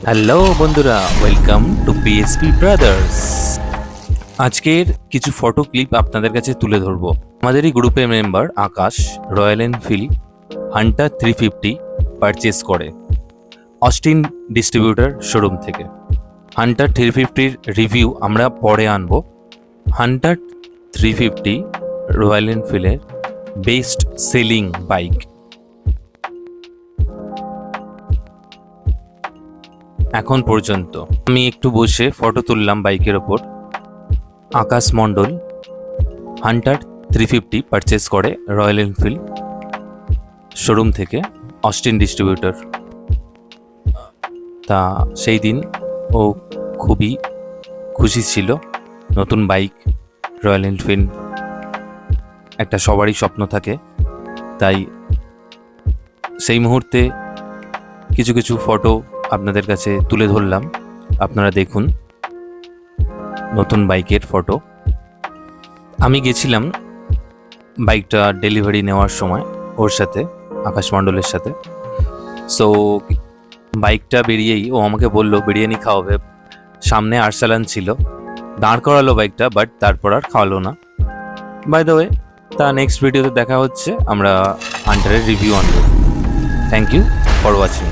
Hello বন্ধুরা, welcome to PSP brothers. আজকের কিছু ফটো ক্লিপ আপনাদের কাছে তুলে ধরবো। আমাদেরই গ্রুপের member Akash Royal Enfield Hunter 350 purchase করে অস্টিন ডিস্ট্রিবিউটর শোরুম থেকে। হান্টার 350-র রিভিউ আমরা পরে আনবো। হান্টার 350 রয়্যাল এনফিল্ডের বেস্ট সেলিং বাইক। এখন পর্যন্ত আমি একটু বসে ফটো তুললাম বাইকের ওপর। আকাশ মণ্ডল হান্টার 350 পারচেস করে রয়্যাল এনফিল্ড শোরুম থেকে অস্টিন ডিস্ট্রিবিউটর। তা সেই দিন ও খুবই খুশি ছিল। নতুন বাইক রয়্যাল এনফিল্ড একটা সবারই স্বপ্ন থাকে, তাই সেই মুহূর্তে কিছু কিছু ফটো আপনাদের কাছে তুলে ধরলাম। আপনারা দেখুন নতুন বাইকের ফটো। আমি গেছিলাম বাইকটা ডেলিভারি নেওয়ার সময় ওর সাথে, আকাশ মণ্ডলের সাথে। সো বাইকটা বেরিয়েই ও আমাকে বললো বিরিয়ানি খাওয়াবে। সামনে আরসালান ছিল, দাঁড় করালো বাইকটা, বাট তারপর আর খাওয়ালো না। বাই দ্য ওয়ে, তা নেক্সট ভিডিওতে দেখা হচ্ছে। আমরা হান্টারের রিভিউ আনবো। Thank you for watching.